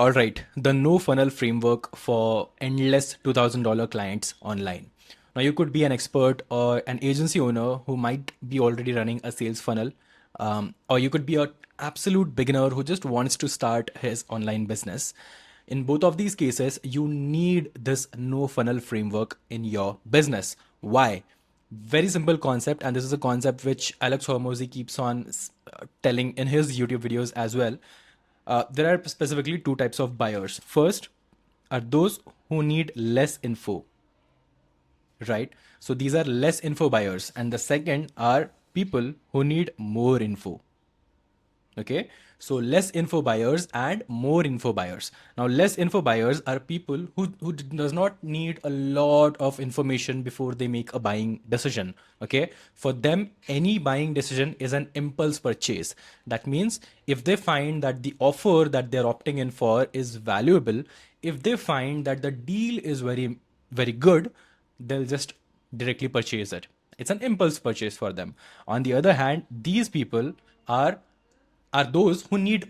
All right, the no funnel framework for endless $2,000 clients online. Now, you could be an expert or an agency owner who might be already running a sales funnel, or you could be an absolute beginner who just wants to start his online business. In both of these cases, you need this no funnel framework in your business. Why? Very simple concept, and this is a concept which Alex Hormozy keeps on telling in his YouTube videos as well. There are specifically two types of buyers. First are those who need less info, right? So these are less info buyers. And the second are people who need more info. Okay, so less info buyers and more info buyers. Now less info buyers are people who does not need a lot of information before they make a buying decision. Okay, for them any buying decision is an impulse purchase. That means if they find that the offer that they're opting in for is valuable, if they find that the deal is very good, they'll just directly purchase it. It's an impulse purchase for them. On the other hand, these people are those who need,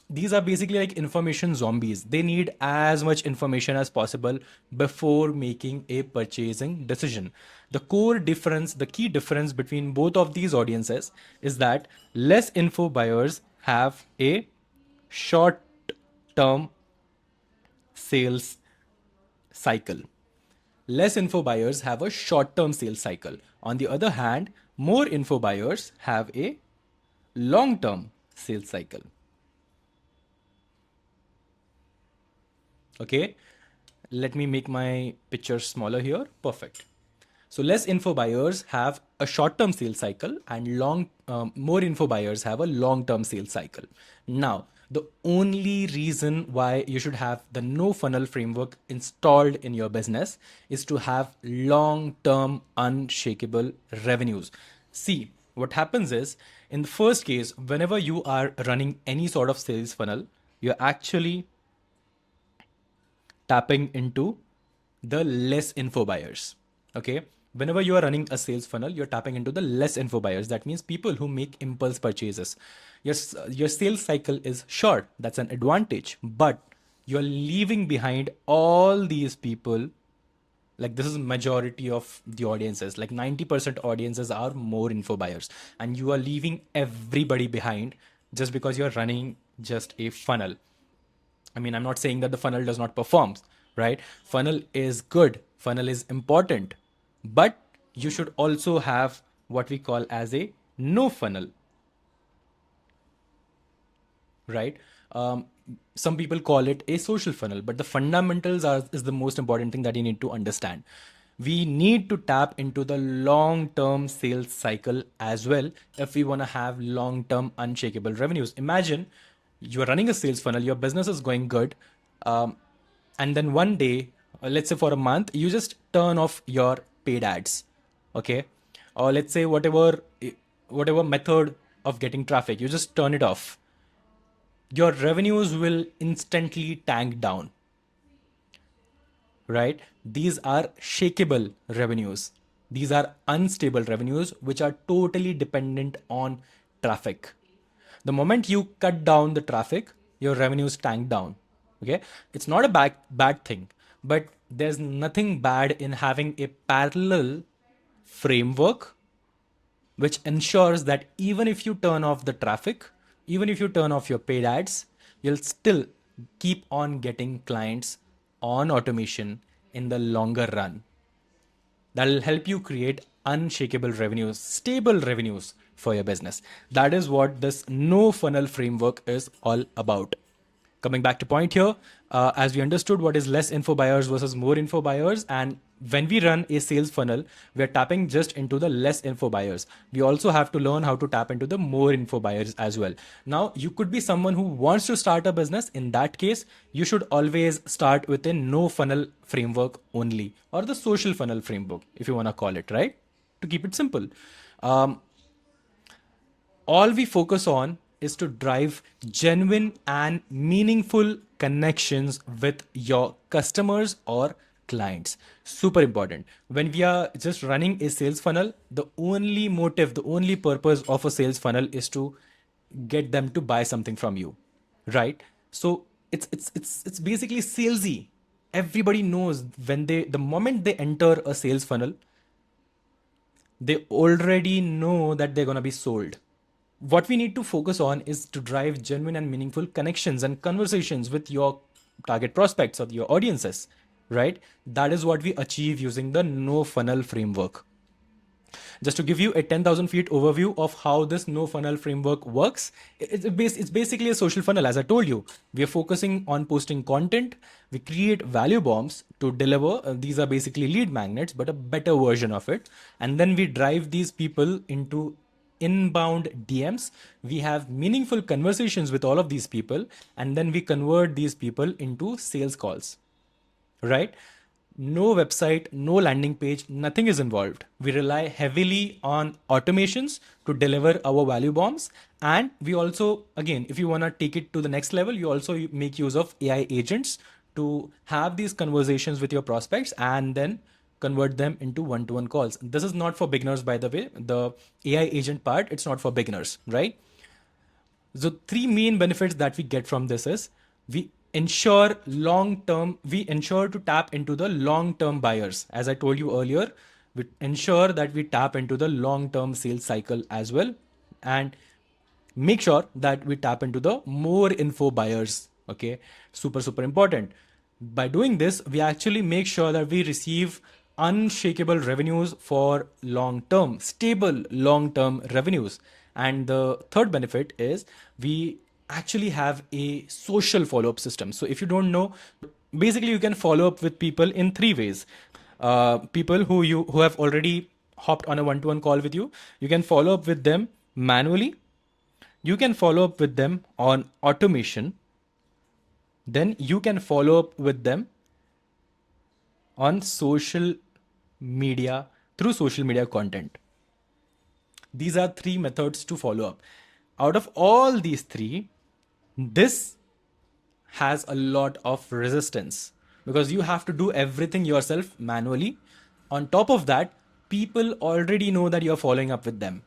these are basically like information zombies. They need as much information as possible before making a purchasing decision. The core difference, the key difference between both of these audiences is that less info buyers have a short term sales cycle. Less info buyers have a short term sales cycle. On the other hand, more info buyers have a long term sales cycle. Okay, let me make my picture smaller here. Perfect. So less info buyers have a short-term sales cycle, and more info buyers have a long-term sales cycle. Now, the only reason why you should have the no funnel framework installed in your business is to have long-term unshakable revenues. See, what happens is in the first case, whenever you are running any sort of sales funnel, you're actually tapping into the less info buyers. Okay. Whenever you are running a sales funnel, you're tapping into the less info buyers. That means people who make impulse purchases. Your sales cycle is short. That's an advantage. But you're leaving behind all these people. Like this is majority of the audiences, like 90% audiences are more info buyers, and you are leaving everybody behind just because you're running just a funnel. I mean, I'm not saying that the funnel does not perform, right? Funnel is good, funnel is important, but you should also have what we call as a no funnel, right? Some people call it a social funnel, but the fundamentals is the most important thing that you need to understand. We need to tap into the long term sales cycle as well if we want to have long term unshakable revenues. Imagine you're running a sales funnel, your business is going good, um, and then one day, let's say for a month, you just turn off your paid ads, okay? Or let's say whatever method of getting traffic, you just turn it off, your revenues will instantly tank down, right? These are shakeable revenues. These are unstable revenues, which are totally dependent on traffic. The moment you cut down the traffic, your revenues tank down. Okay. It's not a bad thing, but there's nothing bad in having a parallel framework which ensures that even if you turn off the traffic, even if you turn off your paid ads, you'll still keep on getting clients on automation in the longer run. That'll help you create unshakable revenues, stable revenues for your business. That is what this no funnel framework is all about. Coming back to point here, as we understood what is less info buyers versus more info buyers, and when we run a sales funnel, we are tapping just into the less info buyers. We also have to learn how to tap into the more info buyers as well. Now, you could be someone who wants to start a business. In that case, you should always start with a no funnel framework only, or the social funnel framework, if you want to call it, right? To keep it simple. Um, all we focus on is to drive genuine and meaningful connections with your customers or clients. Super important. When we are just running a sales funnel, the only motive, the only purpose of a sales funnel is to get them to buy something from you, right? So It's basically salesy. Everybody knows when they the moment they enter a sales funnel, they already know that they're going to be sold. What we need to focus on is to drive genuine and meaningful connections and conversations with your target prospects or your audiences, right? That is what we achieve using the no funnel framework. Just to give you a 10,000 feet overview of how this no funnel framework works, it's basically a social funnel. As I told you, we are focusing on posting content. We create value bombs to deliver. These are basically lead magnets, but a better version of it. And then we drive these people into inbound DMs. We have meaningful conversations with all of these people, and then we convert these people into sales calls, right? No website, no landing page, nothing is involved. We rely heavily on automations to deliver our value bombs. And we also, again, if you want to take it to the next level, you also make use of AI agents to have these conversations with your prospects and then convert them into one-to-one calls. This is not for beginners, by the way. The AI agent part, it's not for beginners, right? So three main benefits that we get from this is we we ensure to tap into the long-term buyers. As I told you earlier, we ensure that we tap into the long-term sales cycle as well. And make sure that we tap into the more info buyers. Okay, super important. By doing this, we actually make sure that we receive unshakable revenues for long term, stable long term revenues. And the third benefit is we actually have a social follow up system. So if you don't know, basically you can follow up with people in three ways. People who have already hopped on a one-to-one call with you, you can follow up with them manually. You can follow up with them on automation. Then you can follow up with them on social media through social media content. These are three methods to follow up. Out of all these three, this has a lot of resistance because you have to do everything yourself manually. On top of that, people already know that you're following up with them.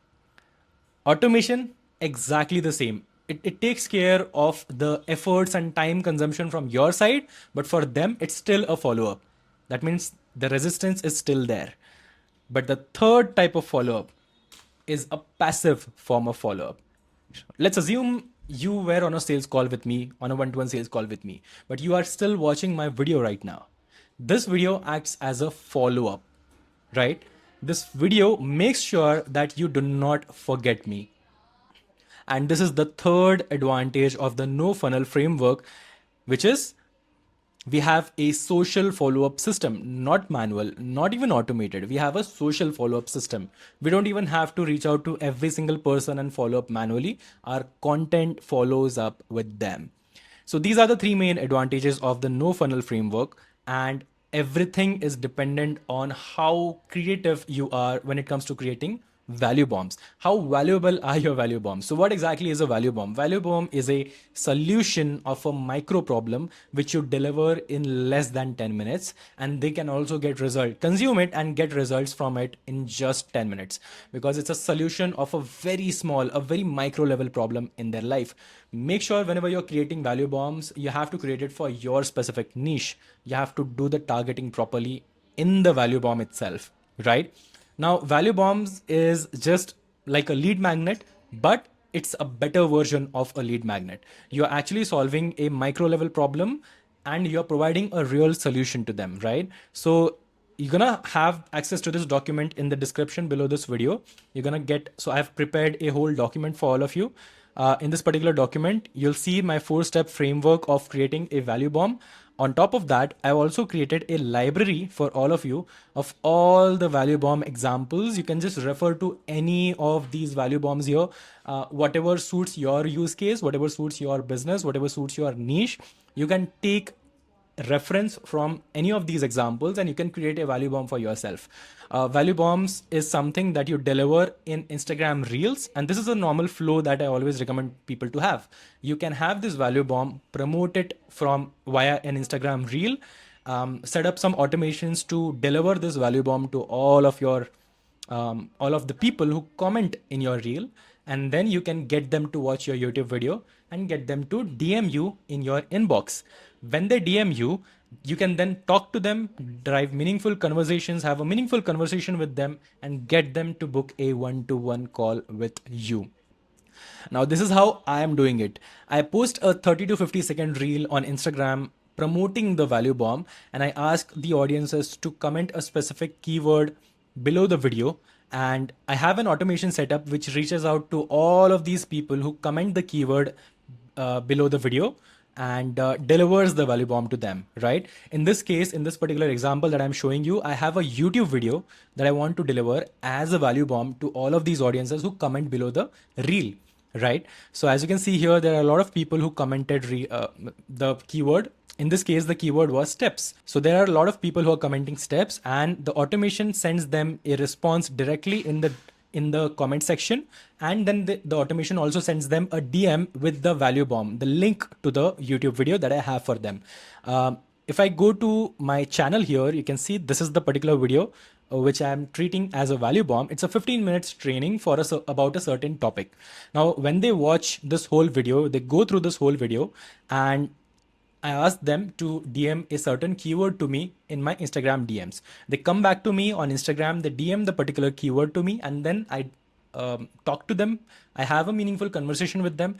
Automation, exactly the same. It takes care of the efforts and time consumption from your side, but for them, it's still a follow up. That means the resistance is still there. But the third type of follow up is a passive form of follow up. Let's assume you were on a sales call with me, on a one-to-one sales call with me, but you are still watching my video right now. This video acts as a follow up, right? This video makes sure that you do not forget me. And this is the third advantage of the no funnel framework, which is we have a social follow-up system, not manual, not even automated. We have a social follow-up system. We don't even have to reach out to every single person and follow up manually. Our content follows up with them. So these are the three main advantages of the no funnel framework, and everything is dependent on how creative you are when it comes to creating value bombs. How valuable are your value bombs? So what exactly is a value bomb? Value bomb is a solution of a micro problem which you deliver in less than 10 minutes, and they can also get result, consume it and get results from it in just 10 minutes, because it's a solution of a very small, a very micro level problem in their life. Make sure whenever you're creating value bombs, you have to create it for your specific niche. You have to do the targeting properly in the value bomb itself, right? Now, value bombs is just like a lead magnet, but it's a better version of a lead magnet. You're actually solving a micro level problem and you're providing a real solution to them, right? So you're gonna have access to this document in the description below this video. You're gonna get, so I've prepared a whole document for all of you. In this particular document, you'll see my 4-step framework of creating a value bomb. On top of that, I've also created a library for all of you of all the value bomb examples. You can just refer to any of these value bombs here, whatever suits your use case, whatever suits your business, whatever suits your niche. You can take reference from any of these examples and you can create a value bomb for yourself. Value bombs is something that you deliver in Instagram Reels, and this is a normal flow that I always recommend people to have. You can have this value bomb, promote it from via an Instagram Reel, set up some automations to deliver this value bomb to all of the people who comment in your reel, and then you can get them to watch your YouTube video. and get them to DM you in your inbox. When they DM you, you can then talk to them, drive meaningful conversations, have a meaningful conversation with them, and get them to book a one-to-one call with you. Now, this is how I am doing it. I post a 30 to 50-second reel on Instagram promoting the value bomb, and I ask the audiences to comment a specific keyword below the video. And I have an automation setup which reaches out to all of these people who comment the keyword below the video and delivers the value bomb to them, right? In this case, in this particular example that I'm showing you, I have a YouTube video that I want to deliver as a value bomb to all of these audiences who comment below the reel, right? So as you can see here, there are a lot of people who commented the keyword. In this case, the keyword was steps. So there are a lot of people who are commenting steps, and the automation sends them a response directly in the comment section, and then the automation also sends them a DM with the value bomb, the link to the YouTube video that I have for them. If I go to my channel here, you can see this is the particular video which I am treating as a value bomb. It's a 15 minutes training for us about a certain topic. Now, when they watch this whole video, they go through this whole video, and I asked them to DM a certain keyword to me in my Instagram DMs. They come back to me on Instagram, they DM the particular keyword to me, and then I talk to them. I have a meaningful conversation with them.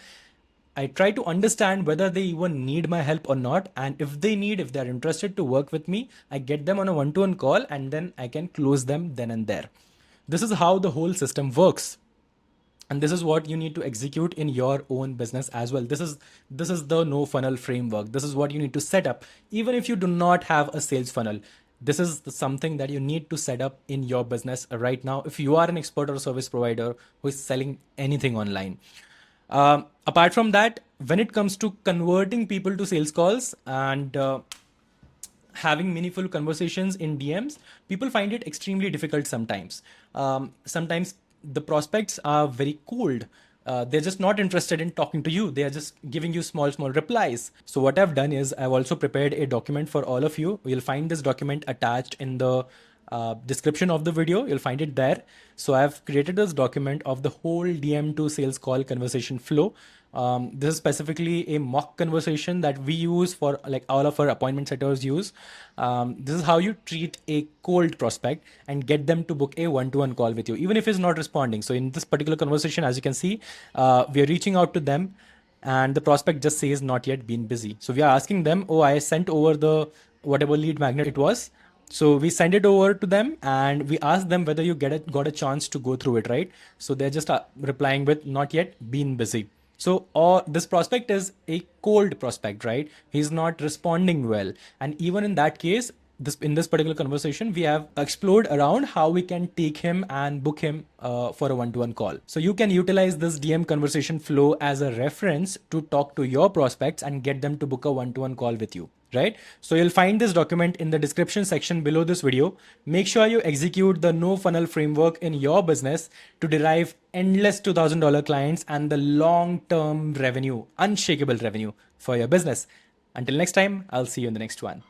I try to understand whether they even need my help or not. And if they need, if they're interested to work with me, I get them on a one-to-one call, and then I can close them then and there. This is how the whole system works, and this is what you need to execute in your own business as well. This is the no funnel framework. This is what you need to set up even if you do not have a sales funnel. This is something that you need to set up in your business right now if you are an expert or service provider who is selling anything online. Apart from that, when it comes to converting people to sales calls and having meaningful conversations in DMs, people find it extremely difficult sometimes. Sometimes the prospects are very cold. They're just not interested in talking to you. They are just giving you small replies. So what I've done is I've also prepared a document for all of you. You'll find this document attached in the description of the video. You'll find it there. So I've created this document of the whole DM to sales call conversation flow. This is specifically a mock conversation that we use for, like, all of our appointment setters use. This is how you treat a cold prospect and get them to book a one-to-one call with you, even if he's not responding. So in this particular conversation, as you can see, we are reaching out to them, and the prospect just says not yet, been busy. So we are asking them, oh, I sent over the whatever lead magnet it was. So we send it over to them, and we ask them whether you got a chance to go through it, right? So they're just replying with not yet, been busy. So this prospect is a cold prospect, right? He's not responding well. And even in that case, in this particular conversation, we have explored around how we can take him and book him for a one-to-one call. So you can utilize this DM conversation flow as a reference to talk to your prospects and get them to book a one-to-one call with you, right? So you'll find this document in the description section below this video. Make sure you execute the no funnel framework in your business to derive endless $2,000 clients and the long-term revenue, unshakable revenue for your business. Until next time, I'll see you in the next one.